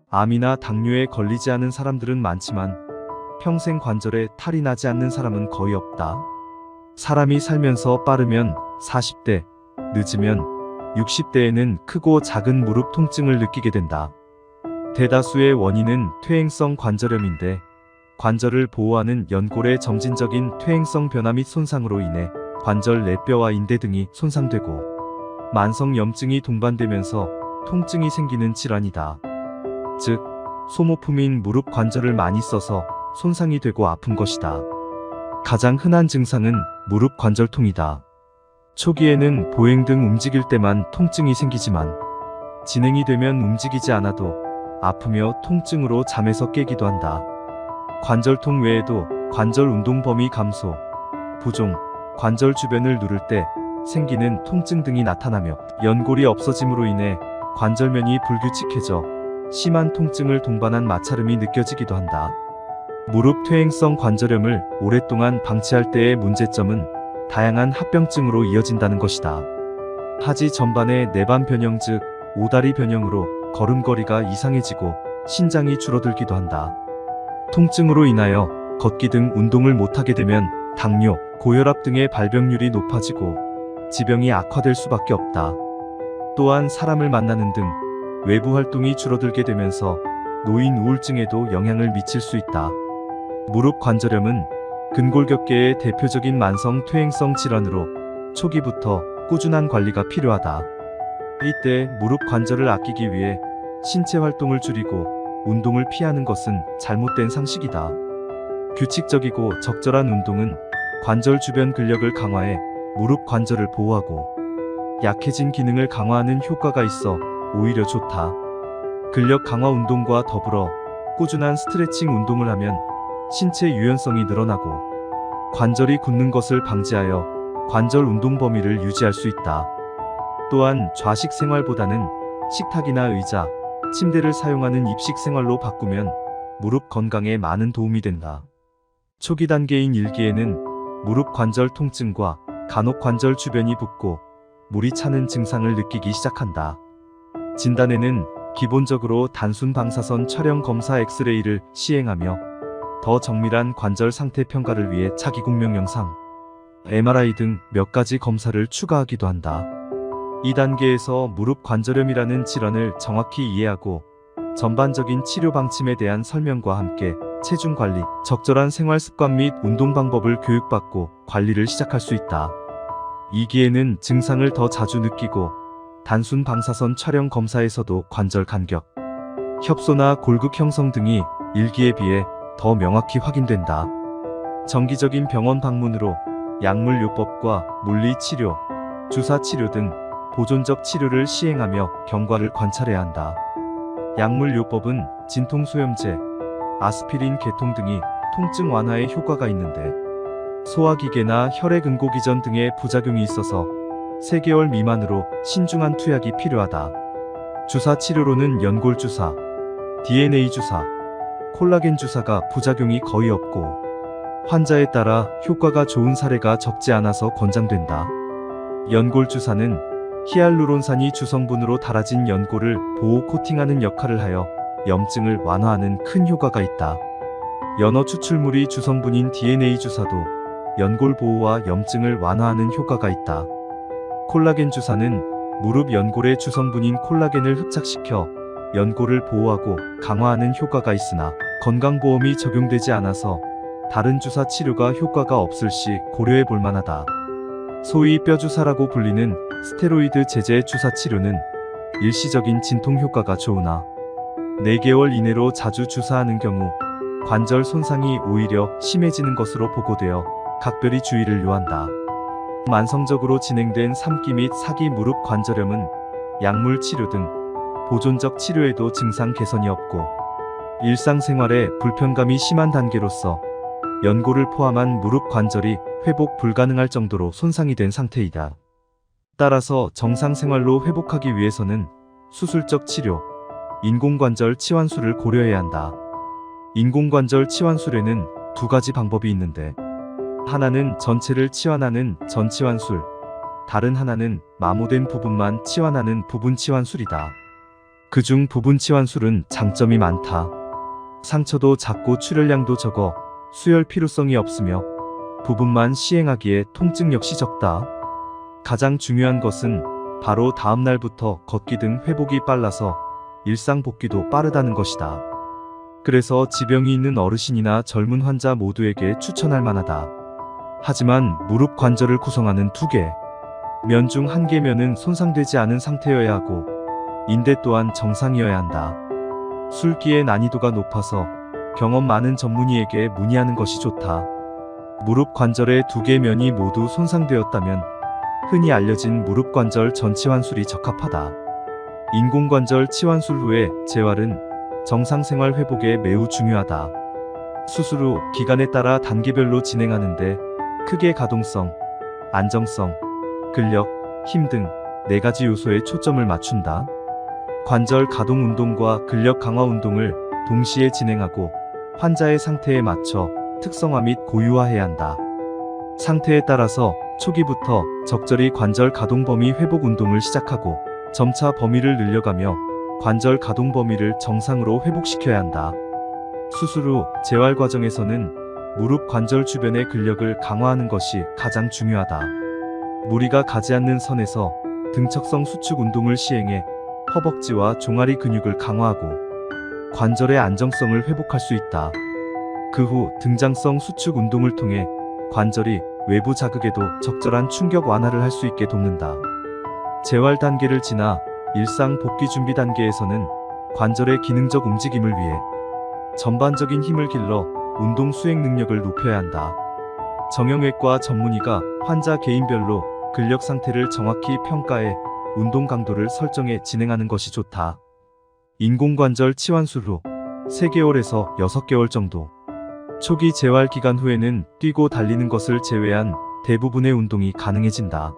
암이나 당뇨에 걸리지 않은 사람들은 많지만 평생 관절에 탈이 나지 않는 사람은 거의 없다. 사람이 살면서 빠르면 40대, 늦으면 60대에는 크고 작은 무릎 통증을 느끼게 된다. 대다수의 원인은 퇴행성 관절염인데 관절을 보호하는 연골의 점진적인 퇴행성 변화 및 손상으로 인해 관절 내 뼈와 인대 등이 손상되고 만성 염증이 동반되면서 통증이 생기는 질환이다. 즉, 소모품인 무릎 관절을 많이 써서 손상이 되고 아픈 것이다. 가장 흔한 증상은 무릎 관절통이다. 초기에는 보행 등 움직일 때만 통증이 생기지만 진행이 되면 움직이지 않아도 아프며 통증으로 잠에서 깨기도 한다. 관절통 외에도 관절 운동 범위 감소, 부종, 관절 주변을 누를 때 생기는 통증 등이 나타나며 연골이 없어짐으로 인해 관절면이 불규칙해져 심한 통증을 동반한 마찰음이 느껴지기도 한다. 무릎 퇴행성 관절염을 오랫동안 방치할 때의 문제점은 다양한 합병증으로 이어진다는 것이다. 하지 전반의 내반 변형 즉 오다리 변형으로 걸음걸이가 이상해지고 신장이 줄어들기도 한다. 통증으로 인하여 걷기 등 운동을 못하게 되면 당뇨, 고혈압 등의 발병률이 높아지고 지병이 악화될 수밖에 없다. 또한 사람을 만나는 등 외부 활동이 줄어들게 되면서 노인 우울증에도 영향을 미칠 수 있다. 무릎 관절염은 근골격계의 대표적인 만성 퇴행성 질환으로 초기부터 꾸준한 관리가 필요하다. 이때 무릎 관절을 아끼기 위해 신체 활동을 줄이고 운동을 피하는 것은 잘못된 상식이다. 규칙적이고 적절한 운동은 관절 주변 근력을 강화해 무릎 관절을 보호하고 약해진 기능을 강화하는 효과가 있어 오히려 좋다. 근력 강화 운동과 더불어 꾸준한 스트레칭 운동을 하면 신체 유연성이 늘어나고 관절이 굳는 것을 방지하여 관절 운동 범위를 유지할 수 있다. 또한 좌식 생활보다는 식탁이나 의자, 침대를 사용하는 입식 생활로 바꾸면 무릎 건강에 많은 도움이 된다. 초기 단계인 1기에는 무릎 관절 통증과 간혹 관절 주변이 붓고 물이 차는 증상을 느끼기 시작한다. 진단에는 기본적으로 단순 방사선 촬영 검사 엑스레이를 시행하며 더 정밀한 관절 상태 평가를 위해 차기공명 영상, MRI 등 몇 가지 검사를 추가하기도 한다. 2단계에서 무릎 관절염이라는 질환을 정확히 이해하고 전반적인 치료 방침에 대한 설명과 함께 체중 관리, 적절한 생활 습관 및 운동 방법을 교육받고 관리를 시작할 수 있다. 2기에는 증상을 더 자주 느끼고 단순 방사선 촬영 검사에서도 관절 간격, 협소나 골극 형성 등이 1기에 비해 더 명확히 확인된다. 정기적인 병원 방문으로 약물요법과 물리치료, 주사치료 등 보존적 치료를 시행하며 경과를 관찰해야 한다. 약물요법은 진통소염제, 아스피린, 개통 등이 통증 완화에 효과가 있는데 소화기계나 혈액응고기전 등의 부작용이 있어서 3개월 미만으로 신중한 투약이 필요하다. 주사치료로는 연골주사, DNA 주사, 콜라겐 주사가 부작용이 거의 없고 환자에 따라 효과가 좋은 사례가 적지 않아서 권장된다. 연골주사는 히알루론산이 주성분으로 달아진 연골을 보호 코팅하는 역할을 하여 염증을 완화하는 큰 효과가 있다. 연어 추출물이 주성분인 DNA 주사도 연골 보호와 염증을 완화하는 효과가 있다. 콜라겐 주사는 무릎 연골의 주성분인 콜라겐을 흡착시켜 연골을 보호하고 강화하는 효과가 있으나 건강보험이 적용되지 않아서 다른 주사 치료가 효과가 없을 시 고려해 볼 만하다. 소위 뼈주사라고 불리는 스테로이드 제제 주사 치료는 일시적인 진통 효과가 좋으나 4개월 이내로 자주 주사하는 경우 관절 손상이 오히려 심해지는 것으로 보고되어 각별히 주의를 요한다. 만성적으로 진행된 3기 및 4기 무릎 관절염은 약물 치료 등 보존적 치료에도 증상 개선이 없고 일상생활에 불편감이 심한 단계로서 연골을 포함한 무릎 관절이 회복 불가능할 정도로 손상이 된 상태이다. 따라서 정상생활로 회복하기 위해서는 수술적 치료, 인공관절 치환술을 고려해야 한다. 인공관절 치환술에는 2가지 방법이 있는데 하나는 전체를 치환하는 전치환술, 다른 하나는 마모된 부분만 치환하는 부분치환술이다. 그중 부분 치환술은 장점이 많다. 상처도 작고 출혈량도 적어 수혈 필요성이 없으며 부분만 시행하기에 통증 역시 적다. 가장 중요한 것은 바로 다음 날부터 걷기 등 회복이 빨라서 일상 복귀도 빠르다는 것이다. 그래서 지병이 있는 어르신이나 젊은 환자 모두에게 추천할 만하다. 하지만 무릎 관절을 구성하는 2개, 면 중 1개면은 손상되지 않은 상태여야 하고 인대 또한 정상이어야 한다. 술기의 난이도가 높아서 경험 많은 전문의에게 문의하는 것이 좋다. 무릎 관절의 2개 면이 모두 손상되었다면 흔히 알려진 무릎 관절 전치환술이 적합하다. 인공관절 치환술 후의 재활은 정상 생활 회복에 매우 중요하다. 수술 후 기간에 따라 단계별로 진행하는데 크게 가동성, 안정성, 근력, 힘 등 4가지 요소에 초점을 맞춘다. 관절 가동 운동과 근력 강화 운동을 동시에 진행하고 환자의 상태에 맞춰 특성화 및 고유화해야 한다. 상태에 따라서 초기부터 적절히 관절 가동 범위 회복 운동을 시작하고 점차 범위를 늘려가며 관절 가동 범위를 정상으로 회복시켜야 한다. 수술 후 재활 과정에서는 무릎 관절 주변의 근력을 강화하는 것이 가장 중요하다. 무리가 가지 않는 선에서 등척성 수축 운동을 시행해 허벅지와 종아리 근육을 강화하고 관절의 안정성을 회복할 수 있다. 그 후 등장성 수축 운동을 통해 관절이 외부 자극에도 적절한 충격 완화를 할 수 있게 돕는다. 재활 단계를 지나 일상 복귀 준비 단계에서는 관절의 기능적 움직임을 위해 전반적인 힘을 길러 운동 수행 능력을 높여야 한다. 정형외과 전문의가 환자 개인별로 근력 상태를 정확히 평가해 운동 강도를 설정해 진행하는 것이 좋다. 인공관절 치환술 후 3개월에서 6개월 정도. 초기 재활 기간 후에는 뛰고 달리는 것을 제외한 대부분의 운동이 가능해진다.